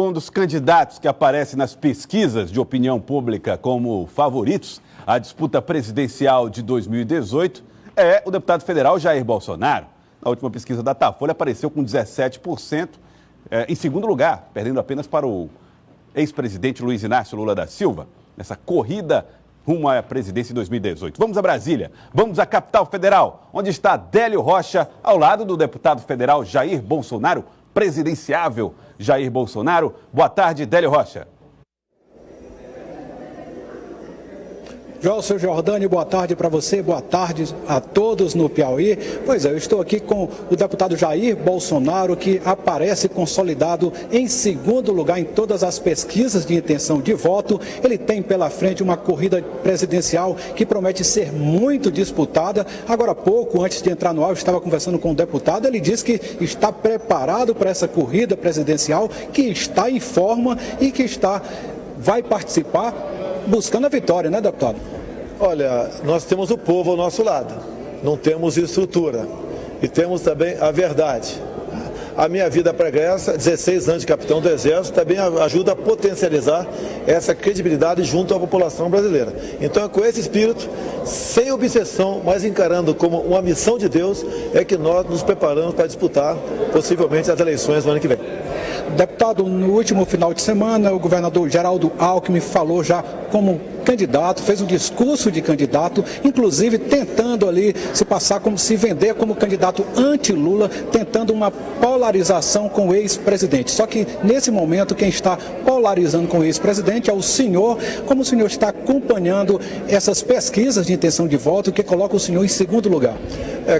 um dos candidatos que aparece nas pesquisas de opinião pública como favoritos à disputa presidencial de 2018 é o deputado federal Jair Bolsonaro. Na última pesquisa da Datafolha apareceu com 17% em segundo lugar, perdendo apenas para o ex-presidente Luiz Inácio Lula da Silva, nessa corrida rumo à presidência em 2018. Vamos a Brasília, vamos à capital federal, onde está Délio Rocha, ao lado do deputado federal Jair Bolsonaro, presidenciável Jair Bolsonaro. Boa tarde, Délio Rocha. José Jordani, boa tarde para você, boa tarde a todos no Piauí. Pois é, eu estou aqui com o deputado Jair Bolsonaro, que aparece consolidado em segundo lugar em todas as pesquisas de intenção de voto. Ele tem pela frente uma corrida presidencial que promete ser muito disputada. Agora há pouco, antes de entrar no ar, eu estava conversando com o deputado, ele disse que está preparado para essa corrida presidencial, que está em forma e que vai participar buscando a vitória, né, deputado? Olha, nós temos o povo ao nosso lado, não temos estrutura e temos também a verdade. A minha vida pregressa, 16 anos de capitão do Exército, também ajuda a potencializar essa credibilidade junto à população brasileira. Então, com esse espírito, sem obsessão, mas encarando como uma missão de Deus, é que nós nos preparamos para disputar, possivelmente, as eleições do ano que vem. Deputado, no último final de semana, o governador Geraldo Alckmin falou já como candidato, fez um discurso de candidato, inclusive tentando ali se vender como candidato anti-Lula, tentando uma polarização com o ex-presidente. Só que, nesse momento, quem está polarizando com o ex-presidente é o senhor. Como o senhor está acompanhando essas pesquisas de intenção de voto que colocam o senhor em segundo lugar?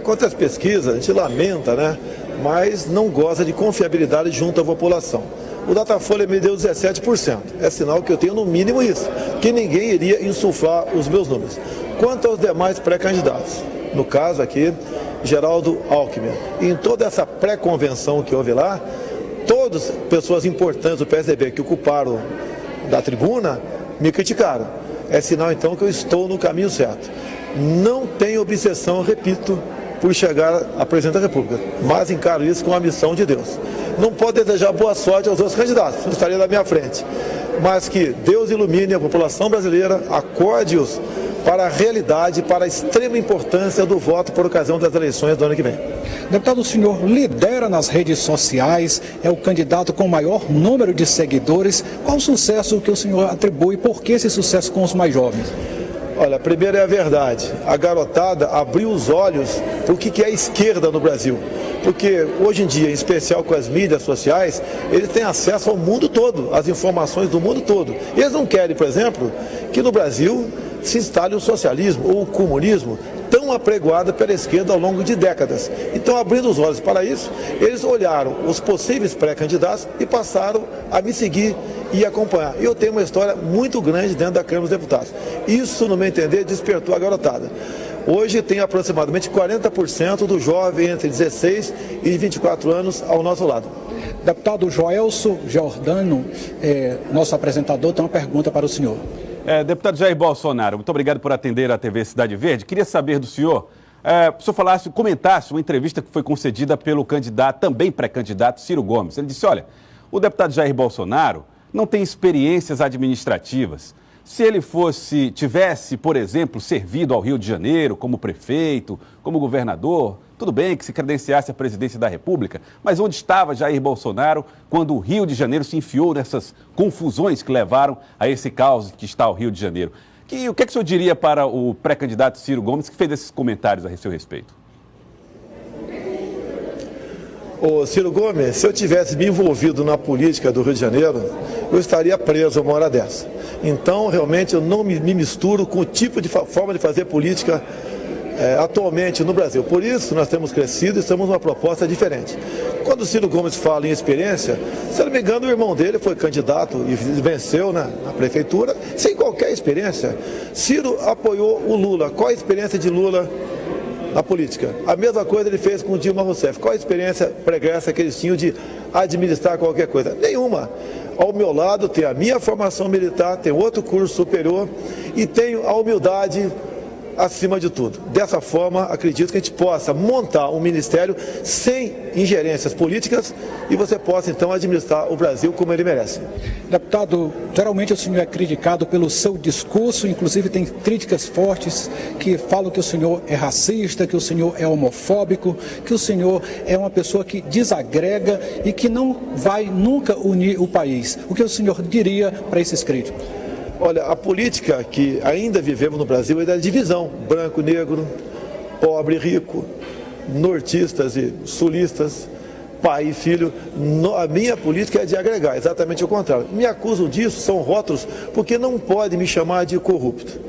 Quanto às pesquisas, a gente lamenta, né? Mas não goza de confiabilidade junto à população. O Datafolha me deu 17%. É sinal que eu tenho no mínimo isso, que ninguém iria insuflar os meus números. Quanto aos demais pré-candidatos, no caso aqui, Geraldo Alckmin, em toda essa pré-convenção que houve lá, todas pessoas importantes do PSDB que ocuparam da tribuna me criticaram. É sinal então que eu estou no caminho certo. Não tenho obsessão, repito, por chegar à presidente da República, mas encaro isso com a missão de Deus. Não pode desejar boa sorte aos outros candidatos, não estaria na minha frente, mas que Deus ilumine a população brasileira, acorde-os para a realidade, para a extrema importância do voto por ocasião das eleições do ano que vem. Deputado, o senhor lidera nas redes sociais, é o candidato com o maior número de seguidores. Qual o sucesso que o senhor atribui? Por que esse sucesso com os mais jovens? Olha, primeiro é a verdade. A garotada abriu os olhos para o que é a esquerda no Brasil. Porque hoje em dia, em especial com as mídias sociais, eles têm acesso ao mundo todo, às informações do mundo todo. Eles não querem, por exemplo, que no Brasil se instale o socialismo ou o comunismo tão apregoado pela esquerda ao longo de décadas. Então, abrindo os olhos para isso, eles olharam os possíveis pré-candidatos e passaram a me seguir e acompanhar. Eu tenho uma história muito grande dentro da Câmara dos Deputados. Isso, no meu entender, despertou a garotada. Hoje tem aproximadamente 40% do jovem entre 16 e 24 anos ao nosso lado. Deputado Joelso Giordano, nosso apresentador, tem uma pergunta para o senhor. Deputado Jair Bolsonaro, muito obrigado por atender a TV Cidade Verde. Queria saber do senhor, o senhor comentasse uma entrevista que foi concedida pelo candidato, também pré-candidato, Ciro Gomes. Ele disse, olha, o deputado Jair Bolsonaro não tem experiências administrativas. Se ele tivesse, por exemplo, servido ao Rio de Janeiro como prefeito, como governador, tudo bem que se credenciasse à presidência da República, mas onde estava Jair Bolsonaro quando o Rio de Janeiro se enfiou nessas confusões que levaram a esse caos que está o Rio de Janeiro? O que é que o senhor diria para o pré-candidato Ciro Gomes, que fez esses comentários a seu respeito? Ô Ciro Gomes, se eu tivesse me envolvido na política do Rio de Janeiro, eu estaria preso uma hora dessa. Então, realmente, eu não me misturo com o tipo de forma de fazer política atualmente no Brasil. Por isso, nós temos crescido e estamos numa proposta diferente. Quando o Ciro Gomes fala em experiência, se eu não me engano, o irmão dele foi candidato e venceu na prefeitura, sem qualquer experiência. Ciro apoiou o Lula. Qual a experiência de Lula na política? A mesma coisa ele fez com o Dilma Rousseff. Qual a experiência pregressa que eles tinham de administrar qualquer coisa? Nenhuma. Ao meu lado tem a minha formação militar, tem outro curso superior e tenho a humildade, acima de tudo. Dessa forma, acredito que a gente possa montar um ministério sem ingerências políticas e você possa, então, administrar o Brasil como ele merece. Deputado, geralmente o senhor é criticado pelo seu discurso, inclusive tem críticas fortes que falam que o senhor é racista, que o senhor é homofóbico, que o senhor é uma pessoa que desagrega e que não vai nunca unir o país. O que o senhor diria para esses críticos? Olha, a política que ainda vivemos no Brasil é da divisão, branco, negro, pobre, rico, nortistas e sulistas, pai e filho. A minha política é de agregar, exatamente o contrário. Me acusam disso, são rótulos, porque não pode me chamar de corrupto.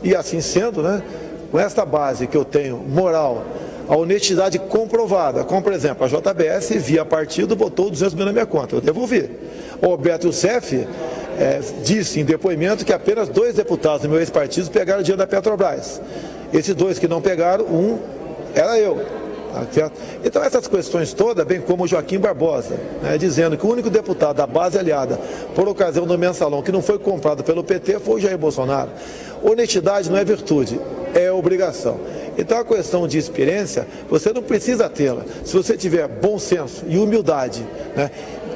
E assim sendo, né, com esta base que eu tenho, moral, a honestidade comprovada, como por exemplo, a JBS via partido botou 200 mil na minha conta, eu devolvi. O Beto Youssef disse em depoimento que apenas 2 deputados do meu ex-partido pegaram dinheiro da Petrobras. Esses 2 que não pegaram, um era eu. Então essas questões todas, bem como o Joaquim Barbosa, dizendo que o único deputado da base aliada, por ocasião do mensalão, que não foi comprado pelo PT, foi o Jair Bolsonaro. Honestidade não é virtude, é obrigação. Então a questão de experiência, você não precisa tê-la. Se você tiver bom senso e humildade,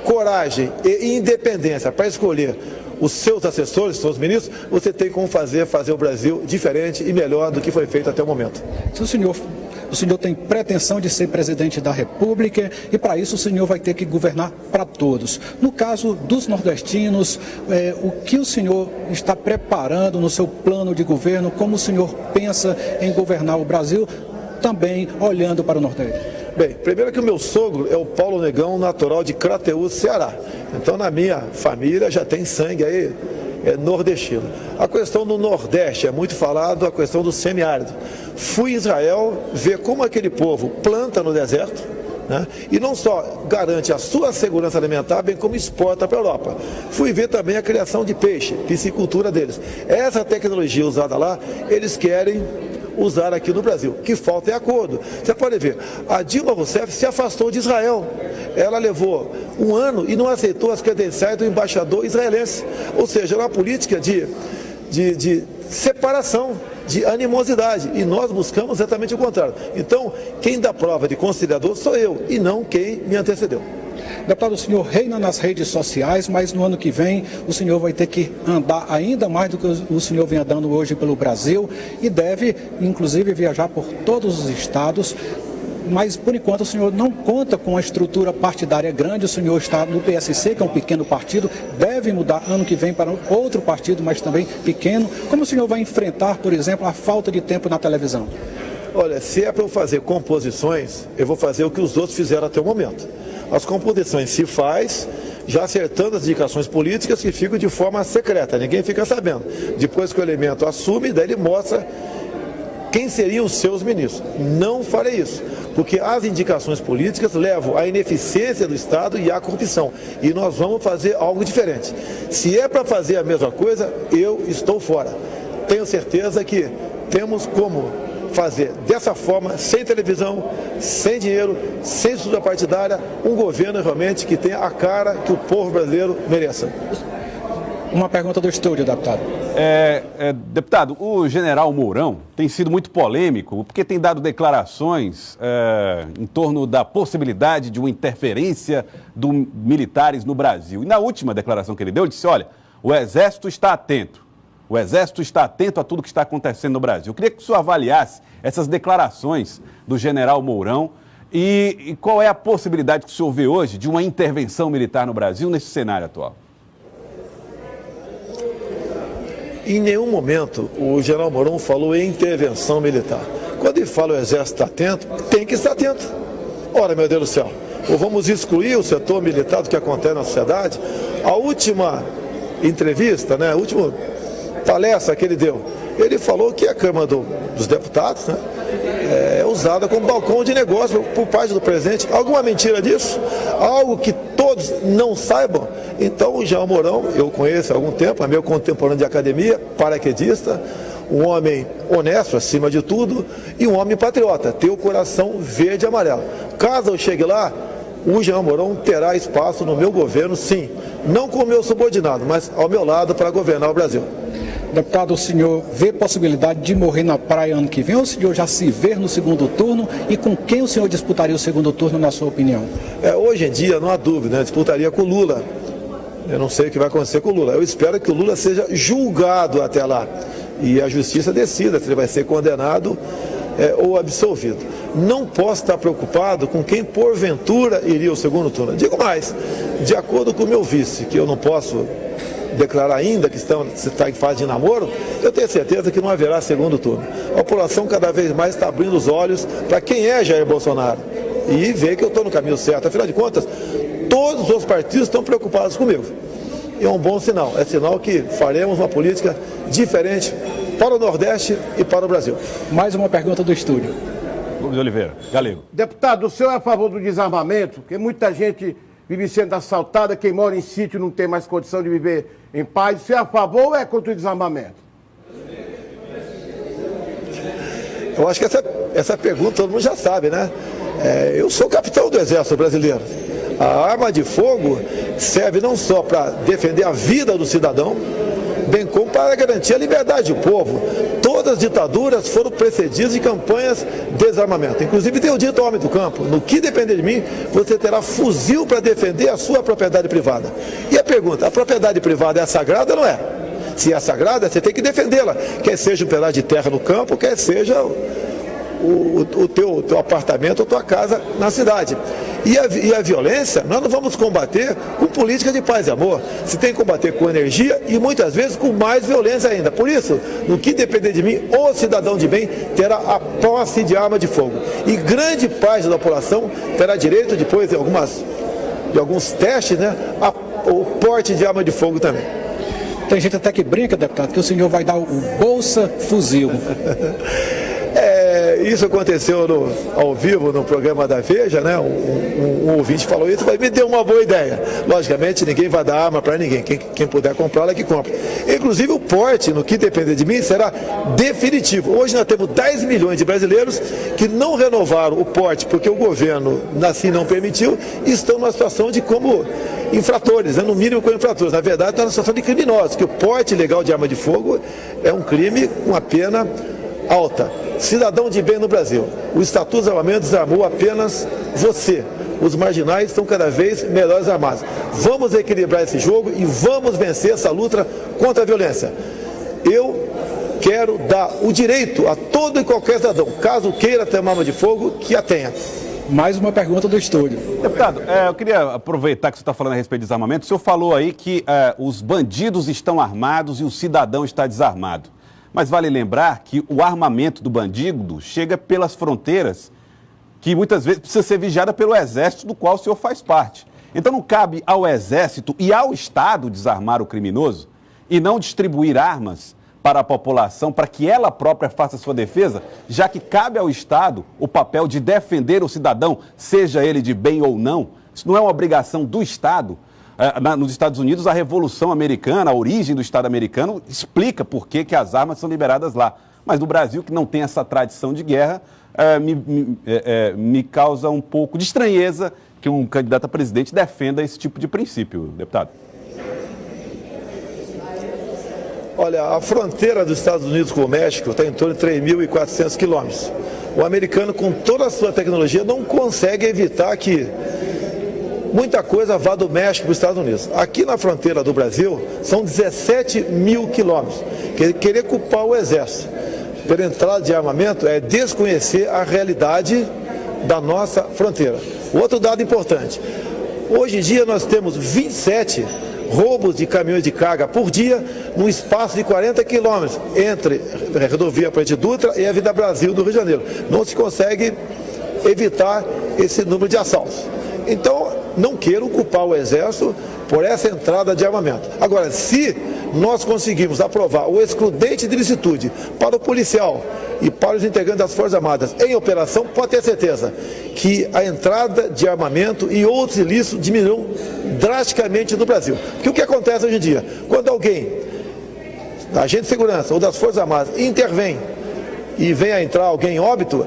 coragem e independência para escolher os seus assessores, seus ministros, você tem como fazer o Brasil diferente e melhor do que foi feito até o momento. Se o senhor tem pretensão de ser presidente da República e para isso o senhor vai ter que governar para todos. No caso dos nordestinos, o que o senhor está preparando no seu plano de governo, como o senhor pensa em governar o Brasil, também olhando para o Nordeste? Bem, primeiro que o meu sogro é o Paulo Negão, natural de Crateús, Ceará. Então na minha família já tem sangue aí nordestino. A questão do Nordeste é muito falado, a questão do semiárido. Fui em Israel ver como aquele povo planta no deserto, e não só garante a sua segurança alimentar, bem como exporta para a Europa. Fui ver também a criação de peixe, piscicultura deles. Essa tecnologia usada lá, eles querem usar aqui no Brasil. O que falta é acordo. Você pode ver, a Dilma Rousseff se afastou de Israel. Ela levou 1 ano e não aceitou as credenciais do embaixador israelense. Ou seja, era uma política de separação, de animosidade. E nós buscamos exatamente o contrário. Então, quem dá prova de conciliador sou eu, e não quem me antecedeu. Deputado, o senhor reina nas redes sociais, mas no ano que vem o senhor vai ter que andar ainda mais do que o senhor vem andando hoje pelo Brasil e deve, inclusive, viajar por todos os estados. Mas, por enquanto, o senhor não conta com uma estrutura partidária grande, o senhor está no PSC, que é um pequeno partido, deve mudar ano que vem para outro partido, mas também pequeno. Como o senhor vai enfrentar, por exemplo, a falta de tempo na televisão? Olha, se é para eu fazer composições, eu vou fazer o que os outros fizeram até o momento. As composições se faz já acertando as indicações políticas que ficam de forma secreta, ninguém fica sabendo. Depois que o elemento assume, daí ele mostra quem seriam os seus ministros. Não farei isso, porque as indicações políticas levam à ineficiência do Estado e à corrupção. E nós vamos fazer algo diferente. Se é para fazer a mesma coisa, eu estou fora. Tenho certeza que temos como fazer dessa forma, sem televisão, sem dinheiro, sem estrutura partidária, um governo realmente que tenha a cara que o povo brasileiro mereça. Uma pergunta do estúdio, deputado. Deputado, o general Mourão tem sido muito polêmico porque tem dado declarações em torno da possibilidade de uma interferência dos militares no Brasil. E na última declaração que ele deu, ele disse, olha, o Exército está atento. O Exército está atento a tudo que está acontecendo no Brasil. Eu queria que o senhor avaliasse essas declarações do general Mourão e qual é a possibilidade que o senhor vê hoje de uma intervenção militar no Brasil nesse cenário atual. Em nenhum momento o general Mourão falou em intervenção militar. Quando ele fala o Exército está atento, tem que estar atento. Ora, meu Deus do céu, ou vamos excluir o setor militar do que acontece na sociedade? A última entrevista, a última palestra que ele deu, ele falou que a Câmara dos Deputados é usada como balcão de negócio por parte do presidente. Alguma mentira disso? Algo que todos não saibam? Então o Jean Mourão, eu conheço há algum tempo, é meu contemporâneo de academia, paraquedista, um homem honesto acima de tudo e um homem patriota, tem o coração verde e amarelo. Caso eu chegue lá, o Jean Mourão terá espaço no meu governo, sim. Não como meu subordinado, mas ao meu lado para governar o Brasil. Deputado, o senhor vê possibilidade de morrer na praia ano que vem, ou o senhor já se vê no segundo turno, e com quem o senhor disputaria o segundo turno, na sua opinião? Hoje em dia, não há dúvida, né? Disputaria com o Lula. Eu não sei o que vai acontecer com o Lula. Eu espero que o Lula seja julgado até lá e a justiça decida se ele vai ser condenado ou absolvido. Não posso estar preocupado com quem porventura iria ao segundo turno. Digo mais, de acordo com o meu vice, que eu não posso declarar ainda que está em fase de namoro, eu tenho certeza que não haverá segundo turno. A população cada vez mais está abrindo os olhos para quem é Jair Bolsonaro e vê que eu estou no caminho certo. Afinal de contas, todos os partidos estão preocupados comigo. E é um bom sinal, é sinal que faremos uma política diferente para o Nordeste e para o Brasil. Mais uma pergunta do estúdio. Rubens Oliveira, Galego. Deputado, o senhor é a favor do desarmamento? Porque muita gente vive sendo assaltada, quem mora em sítio não tem mais condição de viver em paz. Você é a favor ou é contra o desarmamento? Eu acho que essa pergunta todo mundo já sabe, né? Eu sou capitão do Exército Brasileiro. A arma de fogo serve não só para defender a vida do cidadão, bem como para garantir a liberdade do povo. Todas as ditaduras foram precedidas de campanhas de desarmamento. Inclusive, tenho dito ao homem do campo, no que depender de mim, você terá fuzil para defender a sua propriedade privada. E a pergunta, a propriedade privada é sagrada ou não é? Se é sagrada, você tem que defendê-la, quer seja um pedaço de terra no campo, quer seja o teu apartamento ou tua casa na cidade. E a violência, nós não vamos combater com política de paz e amor. Se tem que combater com energia e muitas vezes com mais violência ainda. Por isso, no que depender de mim, o cidadão de bem terá a posse de arma de fogo. E grande parte da população terá direito, depois de alguns testes, né, o porte de arma de fogo também. Tem gente até que brinca, deputado, que o senhor vai dar o Bolsa Fuzil. Isso aconteceu ao vivo no programa da Veja, né? Um ouvinte falou isso, me deu uma boa ideia. Logicamente, ninguém vai dar arma para ninguém. Quem puder comprá-la é que compra. Inclusive, o porte, no que depender de mim, será definitivo. Hoje nós temos 10 milhões de brasileiros que não renovaram o porte porque o governo assim não permitiu e estão numa situação de como infratores, né? No mínimo como infratores. Na verdade, estão numa situação de criminosos, que o porte ilegal de arma de fogo é um crime com a pena alta. Cidadão de bem no Brasil, o Estatuto de Desarmamento desarmou apenas você. Os marginais estão cada vez melhores armados. Vamos equilibrar esse jogo e vamos vencer essa luta contra a violência. Eu quero dar o direito a todo e qualquer cidadão, caso queira ter uma arma de fogo, que a tenha. Mais uma pergunta do estúdio. Deputado, eu queria aproveitar que você está falando a respeito de desarmamento. O senhor falou aí que os bandidos estão armados e o cidadão está desarmado. Mas vale lembrar que o armamento do bandido chega pelas fronteiras, que muitas vezes precisa ser vigiada pelo Exército, do qual o senhor faz parte. Então não cabe ao Exército e ao Estado desarmar o criminoso e não distribuir armas para a população para que ela própria faça sua defesa, já que cabe ao Estado o papel de defender o cidadão, seja ele de bem ou não. Isso não é uma obrigação do Estado. Nos Estados Unidos, a Revolução Americana, a origem do Estado americano, explica por que as armas são liberadas lá. Mas no Brasil, que não tem essa tradição de guerra, me causa um pouco de estranheza que um candidato a presidente defenda esse tipo de princípio, deputado. Olha, a fronteira dos Estados Unidos com o México está em torno de 3.400 quilômetros. O americano, com toda a sua tecnologia, não consegue evitar que muita coisa vá do México para os Estados Unidos. Aqui na fronteira do Brasil, são 17 mil quilômetros. Querer culpar o Exército pela entrada de armamento é desconhecer a realidade da nossa fronteira. Outro dado importante, hoje em dia nós temos 27 roubos de caminhões de carga por dia, num espaço de 40 quilômetros, entre a rodovia Presidente Dutra e a Avenida Brasil do Rio de Janeiro. Não se consegue evitar esse número de assaltos. Então, não quero culpar o Exército por essa entrada de armamento. Agora, se nós conseguirmos aprovar o excludente de licitude para o policial e para os integrantes das Forças Armadas em operação, pode ter certeza que a entrada de armamento e outros ilícitos diminuirão drasticamente no Brasil. Porque o que acontece hoje em dia? Quando alguém, agente de segurança ou das Forças Armadas, intervém e vem a entrar alguém em óbito,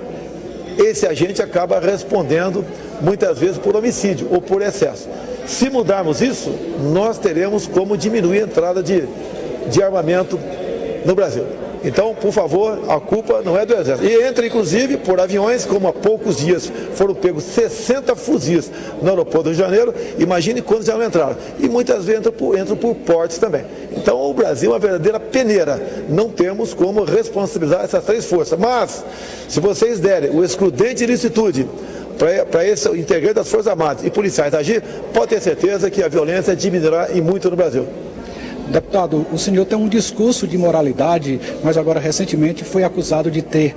esse agente acaba respondendo muitas vezes por homicídio ou por excesso. Se mudarmos isso, nós teremos como diminuir a entrada de armamento no Brasil. Então, por favor, a culpa não é do Exército. E entra, inclusive, por aviões, como há poucos dias foram pegos 60 fuzis no aeroporto do Rio de Janeiro. Imagine quando já não entraram. E muitas vezes entram por portes também. Então, o Brasil é uma verdadeira peneira. Não temos como responsabilizar essas três forças. Mas, se vocês derem o excludente de ilicitude para esse integrante das Forças Armadas e policiais agir, pode ter certeza que a violência diminuirá e muito no Brasil. Deputado, o senhor tem um discurso de moralidade, mas agora recentemente foi acusado de ter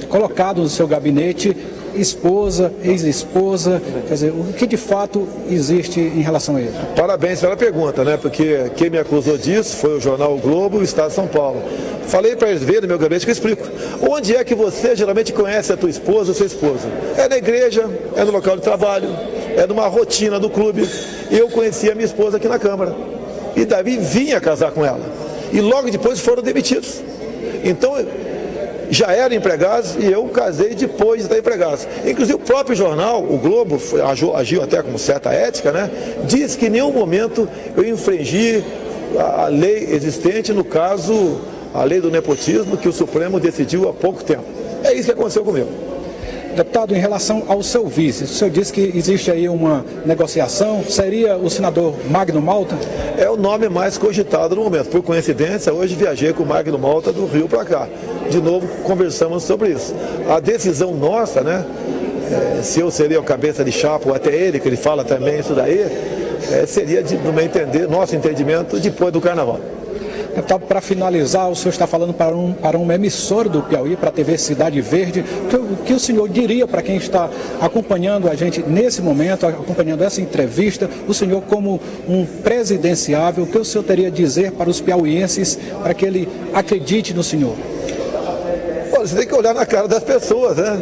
colocado no seu gabinete esposa, ex-esposa, quer dizer, o que de fato existe em relação a isso? Parabéns pela pergunta, né? Porque quem me acusou disso foi o jornal O Globo e o Estado de São Paulo. Falei para eles verem no meu gabinete que eu explico. Onde é que você geralmente conhece a tua esposa ou sua esposa? É na igreja, é no local de trabalho, é numa rotina do clube. Eu conheci a minha esposa aqui na Câmara. E Davi vinha casar com ela. E logo depois foram demitidos. Então, já eram empregados e eu casei depois de estar empregados. Inclusive o próprio jornal, o Globo, agiu até com certa ética, né? Diz que em nenhum momento eu infringi a lei existente, no caso, a lei do nepotismo, que o Supremo decidiu há pouco tempo. É isso que aconteceu comigo. Deputado, em relação ao seu vice, o senhor disse que existe aí uma negociação, seria o senador Magno Malta? É o nome mais cogitado no momento. Por coincidência, hoje viajei com o Magno Malta do Rio para cá. De novo, conversamos sobre isso. A decisão nossa, né, se eu seria o cabeça de chapa ou até ele, que ele fala também isso daí, seria, no meu entender, nosso entendimento, depois do Carnaval. Deputado, para finalizar, o senhor está falando para uma emissora do Piauí, para a TV Cidade Verde. O que o senhor diria para quem está acompanhando a gente nesse momento, acompanhando essa entrevista, o senhor como um presidenciável, o que o senhor teria a dizer para os piauienses, para que ele acredite no senhor? Olha, você tem que olhar na cara das pessoas, né?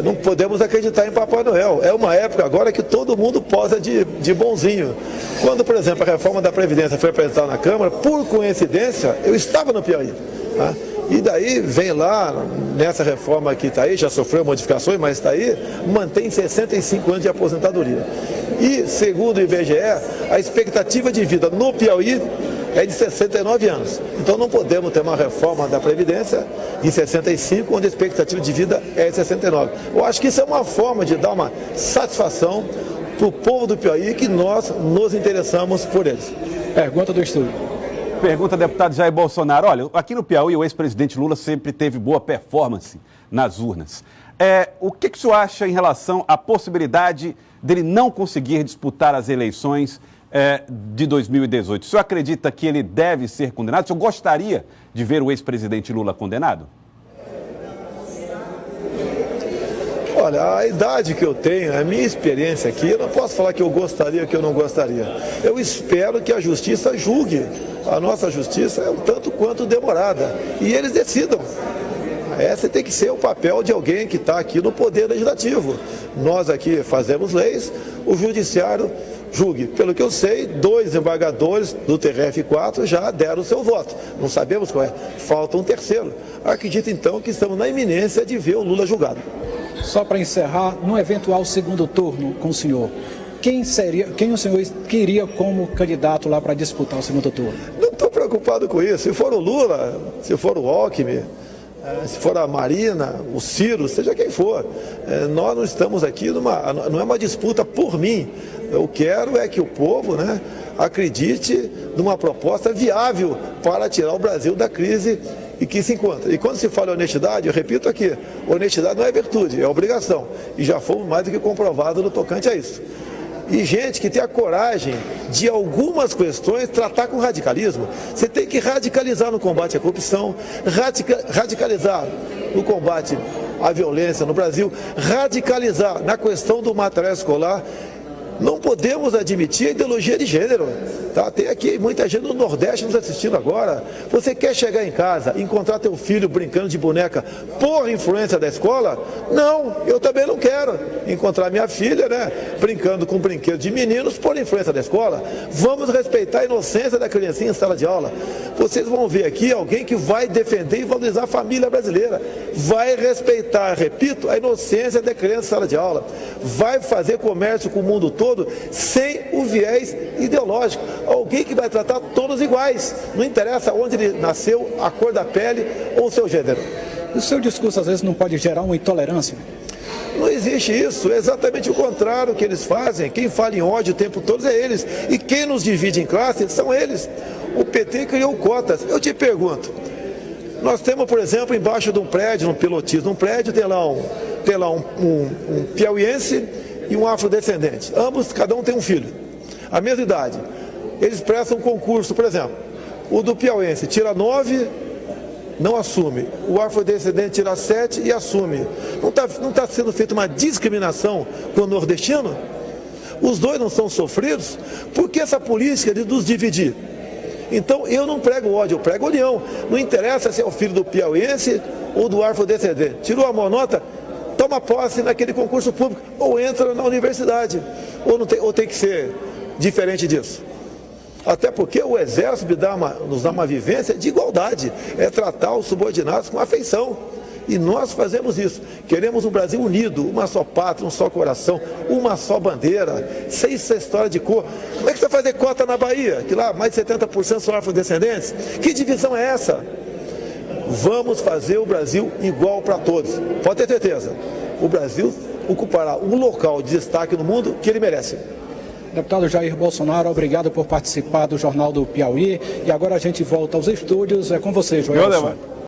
Não podemos acreditar em Papai Noel. É uma época agora que todo mundo posa de bonzinho. Quando, por exemplo, a reforma da Previdência foi apresentada na Câmara, por coincidência, eu estava no Piauí. Tá? E daí vem lá, nessa reforma que está aí, já sofreu modificações, mas está aí, mantém 65 anos de aposentadoria. E, segundo o IBGE, a expectativa de vida no Piauí é de 69 anos. Então não podemos ter uma reforma da Previdência em 65, onde a expectativa de vida é de 69. Eu acho que isso é uma forma de dar uma satisfação para o povo do Piauí, que nós nos interessamos por eles. Pergunta do estúdio. Pergunta, deputado Jair Bolsonaro. Olha, aqui no Piauí, o ex-presidente Lula sempre teve boa performance nas urnas. O que o senhor acha em relação à possibilidade dele não conseguir disputar as eleições de 2018? O senhor acredita que ele deve ser condenado? O senhor gostaria de ver o ex-presidente Lula condenado? Olha, a idade que eu tenho, a minha experiência aqui, eu não posso falar que eu gostaria ou que eu não gostaria. Eu espero que a justiça julgue. A nossa justiça é um tanto quanto demorada. E eles decidam. Esse tem que ser o papel de alguém que está aqui no Poder Legislativo. Nós aqui fazemos leis, o Judiciário julgue. Pelo que eu sei, 2 desembargadores do TRF4 já deram o seu voto. Não sabemos qual é. Falta um terceiro. Acredito então que estamos na iminência de ver o Lula julgado. Só para encerrar, no eventual segundo turno com o senhor, quem o senhor queria como candidato lá para disputar o segundo turno? Não estou preocupado com isso. Se for o Lula, se for o Alckmin, se for a Marina, o Ciro, seja quem for, nós não estamos aqui não é uma disputa por mim. Eu quero é que o povo, né, acredite numa proposta viável para tirar o Brasil da crise e que se encontra. E quando se fala honestidade, eu repito aqui, honestidade não é virtude, é obrigação. E já fomos mais do que comprovados no tocante a isso. E gente que tem a coragem de algumas questões tratar com radicalismo. Você tem que radicalizar no combate à corrupção, radicalizar no combate à violência no Brasil, radicalizar na questão do material escolar. Não podemos admitir a ideologia de gênero. Tá? Tem aqui muita gente no Nordeste nos assistindo agora. Você quer chegar em casa, encontrar teu filho brincando de boneca por influência da escola? Não, eu também não quero encontrar minha filha, né, brincando com brinquedos de meninos por influência da escola. Vamos respeitar a inocência da criancinha em sala de aula. Vocês vão ver aqui alguém que vai defender e valorizar a família brasileira. Vai respeitar, repito, a inocência da criança em sala de aula. Vai fazer comércio com o mundo todo todo, sem o viés ideológico. Alguém que vai tratar todos iguais, não interessa onde ele nasceu, a cor da pele ou o seu gênero. O seu discurso às vezes não pode gerar uma intolerância? Não existe isso, é exatamente o contrário que eles fazem. Quem fala em ódio o tempo todo é eles. E quem nos divide em classes são eles. O PT criou cotas. Eu te pergunto, nós temos, por exemplo, embaixo de um prédio, no pilotismo, um prédio tem lá um piauiense e um afrodescendente. Ambos, cada um tem um filho, a mesma idade. Eles prestam um concurso, por exemplo, o do piauiense tira 9, não assume. O afrodescendente tira 7 e assume. Não tá sendo feita uma discriminação com o nordestino? Os dois não são sofridos? Por que essa política de nos dividir? Então eu não prego ódio, eu prego união. Não interessa se é o filho do piauiense ou do afrodescendente. Tirou a maior nota? Toma posse naquele concurso público ou entra na universidade. Ou tem que ser diferente disso? Até porque o Exército nos dá uma vivência de igualdade, é tratar os subordinados com afeição. E nós fazemos isso. Queremos um Brasil unido, uma só pátria, um só coração, uma só bandeira, sem essa história de cor. Como é que você vai fazer cota na Bahia, que lá mais de 70% são afrodescendentes? Que divisão é essa? Vamos fazer o Brasil igual para todos. Pode ter certeza. O Brasil ocupará um local de destaque no mundo que ele merece. Deputado Jair Bolsonaro, obrigado por participar do Jornal do Piauí. E agora a gente volta aos estúdios. É com você, Joelson.